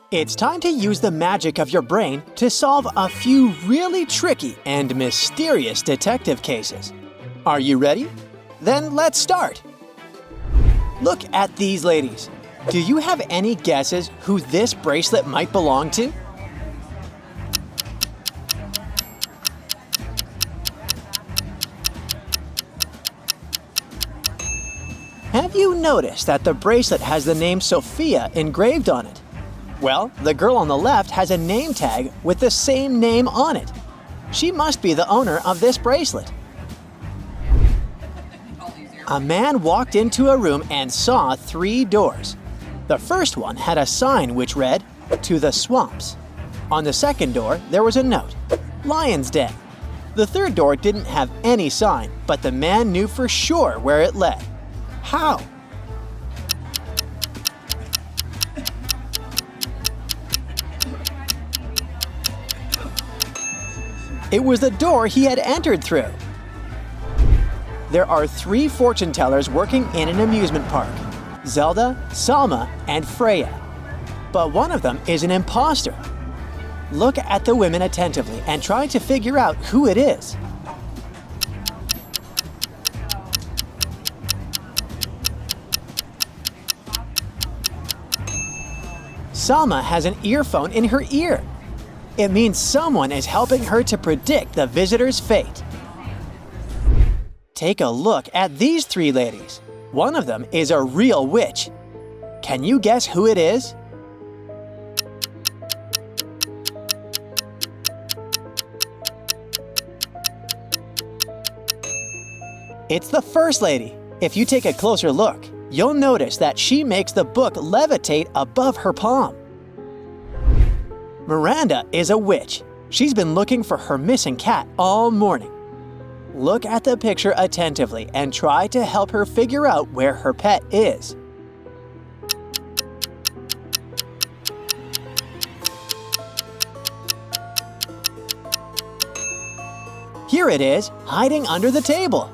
It's time to use the magic of your brain to solve a few really tricky and mysterious detective cases. Are you ready? Then let's start. Look at these ladies. Do you have any guesses who this bracelet might belong to? Have you noticed that the bracelet has the name Sophia engraved on it? Well, the girl on the left has a name tag with the same name on it. She must be the owner of this bracelet. A man walked into a room and saw 3 doors. The first one had a sign which read, "To the swamps." On the second door, there was a note, "Lion's Den." The third door didn't have any sign, but the man knew for sure where it led. How? It was the door he had entered through. There are 3 fortune tellers working in an amusement park: Zelda, Salma, and Freya. But one of them is an impostor. Look at the women attentively and try to figure out who it is. Salma has an earphone in her ear. It means someone is helping her to predict the visitor's fate. Take a look at these 3 ladies. One of them is a real witch. Can you guess who it is? It's the first lady. If you take a closer look, you'll notice that she makes the book levitate above her palm. Miranda is a witch. She's been looking for her missing cat all morning. Look at the picture attentively and try to help her figure out where her pet is. Here it is, hiding under the table.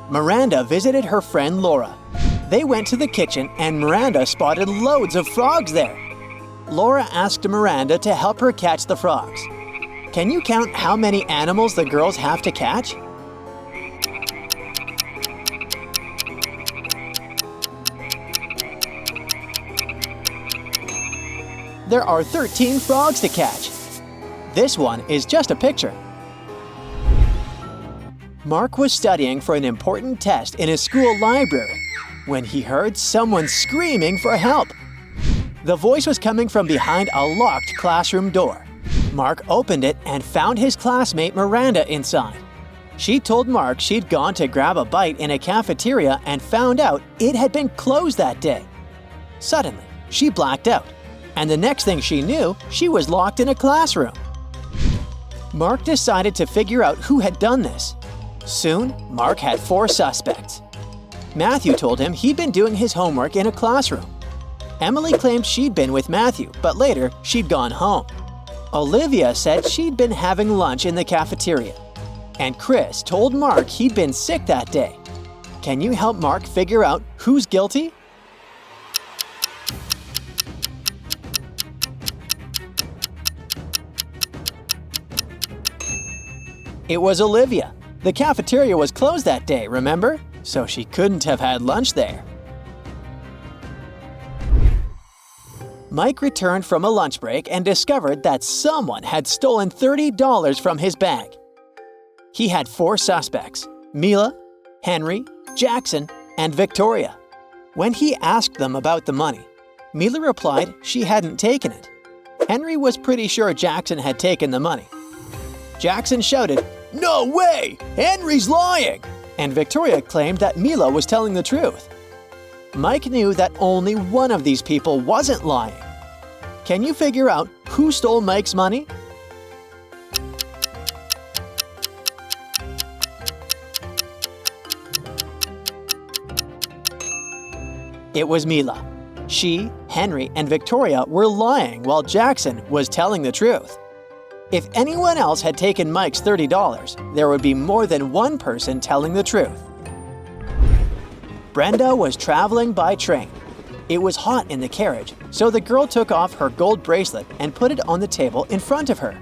Miranda visited her friend Laura. They went to the kitchen and Miranda spotted loads of frogs there. Laura asked Miranda to help her catch the frogs. Can you count how many animals the girls have to catch? There are 13 frogs to catch. This one is just a picture. Mark was studying for an important test in his school library when he heard someone screaming for help. The voice was coming from behind a locked classroom door. Mark opened it and found his classmate Miranda inside. She told Mark she'd gone to grab a bite in a cafeteria and found out it had been closed that day. Suddenly, she blacked out, and the next thing she knew, she was locked in a classroom. Mark decided to figure out who had done this. Soon, Mark had 4 suspects. Matthew told him he'd been doing his homework in a classroom. Emily claimed she'd been with Matthew, but later she'd gone home. Olivia said she'd been having lunch in the cafeteria. And Chris told Mark he'd been sick that day. Can you help Mark figure out who's guilty? It was Olivia. The cafeteria was closed that day, remember? So she couldn't have had lunch there. Mike returned from a lunch break and discovered that someone had stolen $30 from his bag. He had 4 suspects: Mila, Henry, Jackson, and Victoria. When he asked them about the money, Mila replied she hadn't taken it. Henry was pretty sure Jackson had taken the money. Jackson shouted, "No way! Henry's lying!" And Victoria claimed that Mila was telling the truth. Mike knew that only one of these people wasn't lying. Can you figure out who stole Mike's money? It was Mila. She, Henry, and Victoria were lying while Jackson was telling the truth. If anyone else had taken Mike's $30, there would be more than one person telling the truth. Brenda was traveling by train. It was hot in the carriage, so the girl took off her gold bracelet and put it on the table in front of her.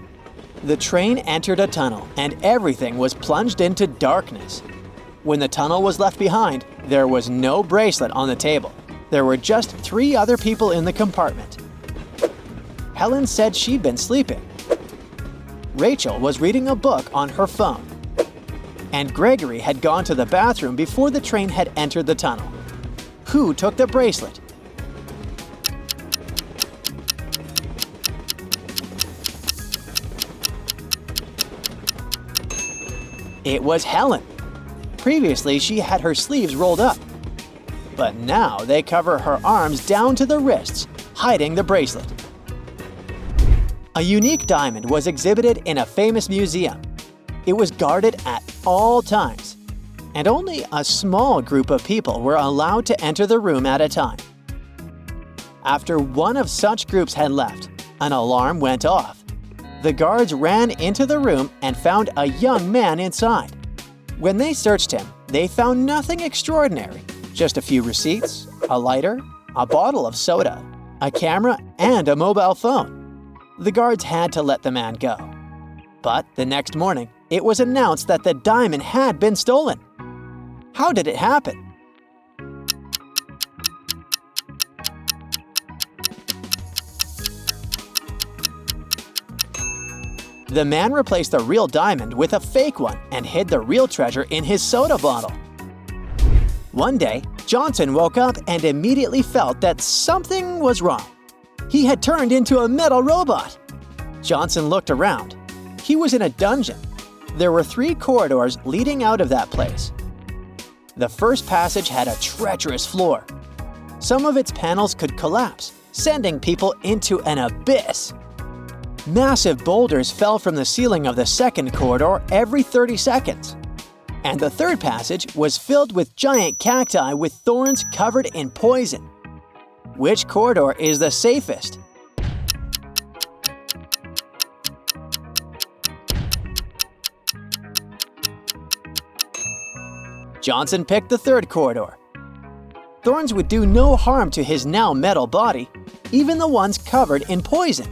The train entered a tunnel and everything was plunged into darkness. When the tunnel was left behind, there was no bracelet on the table. There were just 3 other people in the compartment. Helen said she'd been sleeping. Rachel was reading a book on her phone. And Gregory had gone to the bathroom before the train had entered the tunnel. Who took the bracelet? It was Helen. Previously, she had her sleeves rolled up. But now they cover her arms down to the wrists, hiding the bracelet. A unique diamond was exhibited in a famous museum. It was guarded at all times, and only a small group of people were allowed to enter the room at a time. After one of such groups had left, an alarm went off. The guards ran into the room and found a young man inside. When they searched him, they found nothing extraordinary, just a few receipts, a lighter, a bottle of soda, a camera, and a mobile phone. The guards had to let the man go. But the next morning, it was announced that the diamond had been stolen. How did it happen? The man replaced the real diamond with a fake one and hid the real treasure in his soda bottle. One day, Johnson woke up and immediately felt that something was wrong. He had turned into a metal robot. Johnson looked around. He was in a dungeon. There were 3 corridors leading out of that place. The first passage had a treacherous floor. Some of its panels could collapse, sending people into an abyss. Massive boulders fell from the ceiling of the second corridor every 30 seconds. And the third passage was filled with giant cacti with thorns covered in poison. Which corridor is the safest? Johnson picked the third corridor. Thorns would do no harm to his now metal body, even the ones covered in poison.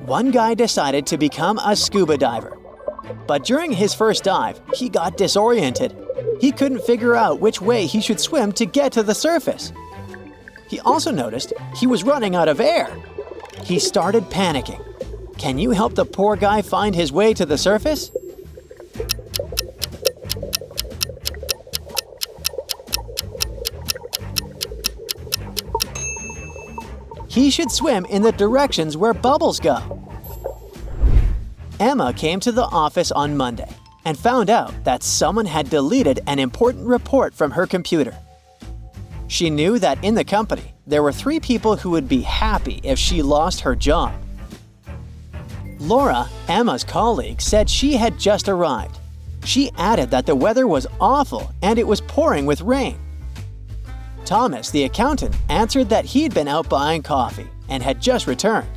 One guy decided to become a scuba diver. But during his first dive, he got disoriented. He couldn't figure out which way he should swim to get to the surface. He also noticed he was running out of air. He started panicking. Can you help the poor guy find his way to the surface? He should swim in the directions where bubbles go. Emma came to the office on Monday and found out that someone had deleted an important report from her computer. She knew that in the company, there were 3 people who would be happy if she lost her job. Laura, Emma's colleague, said she had just arrived. She added that the weather was awful and it was pouring with rain. Thomas, the accountant, answered that he'd been out buying coffee and had just returned.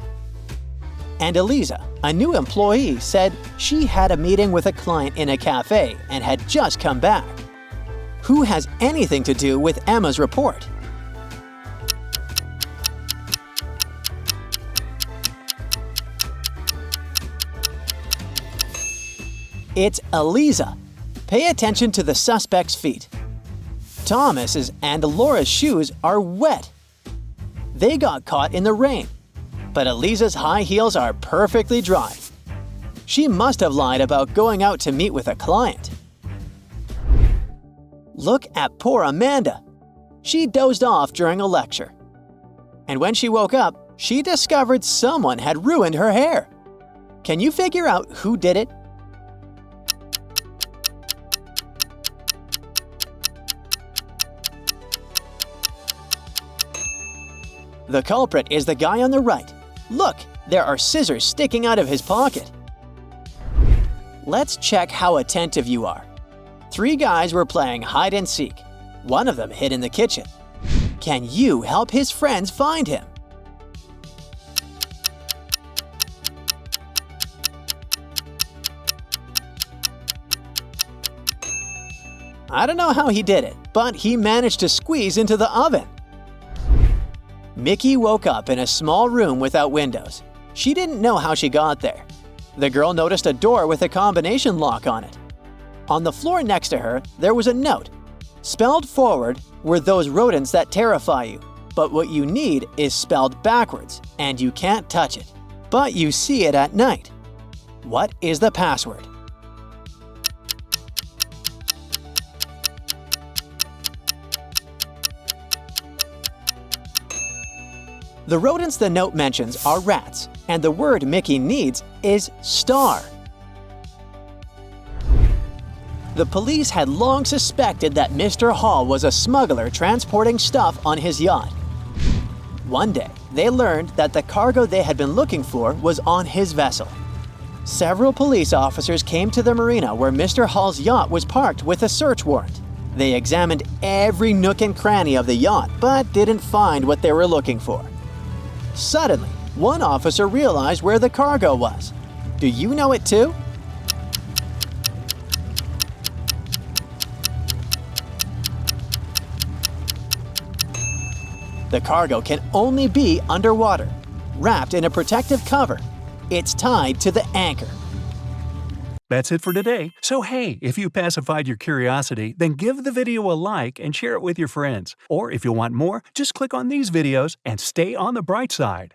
And Eliza, a new employee, said she had a meeting with a client in a cafe and had just come back. Who has anything to do with Emma's report? It's Eliza. Pay attention to the suspect's feet. Thomas's and Laura's shoes are wet. They got caught in the rain, but Eliza's high heels are perfectly dry. She must have lied about going out to meet with a client. Look at poor Amanda. She dozed off during a lecture. And when she woke up, she discovered someone had ruined her hair. Can you figure out who did it? The culprit is the guy on the right. Look, there are scissors sticking out of his pocket. Let's check how attentive you are. 3 guys were playing hide and seek. One of them hid in the kitchen. Can you help his friends find him? I don't know how he did it, but he managed to squeeze into the oven. Mickey woke up in a small room without windows. She didn't know how she got there. The girl noticed a door with a combination lock on it. On the floor next to her, there was a note. Spelled forward were those rodents that terrify you, but what you need is spelled backwards, and you can't touch it. But you see it at night. What is the password? The rodents the note mentions are rats, and the word Mickey needs is star. The police had long suspected that Mr. Hall was a smuggler transporting stuff on his yacht. One day, they learned that the cargo they had been looking for was on his vessel. Several police officers came to the marina where Mr. Hall's yacht was parked with a search warrant. They examined every nook and cranny of the yacht, but didn't find what they were looking for. Suddenly, one officer realized where the cargo was. Do you know it too? The cargo can only be underwater, wrapped in a protective cover. It's tied to the anchor. That's it for today. So hey, if you pacified your curiosity, then give the video a like and share it with your friends. Or if you want more, just click on these videos and stay on the bright side.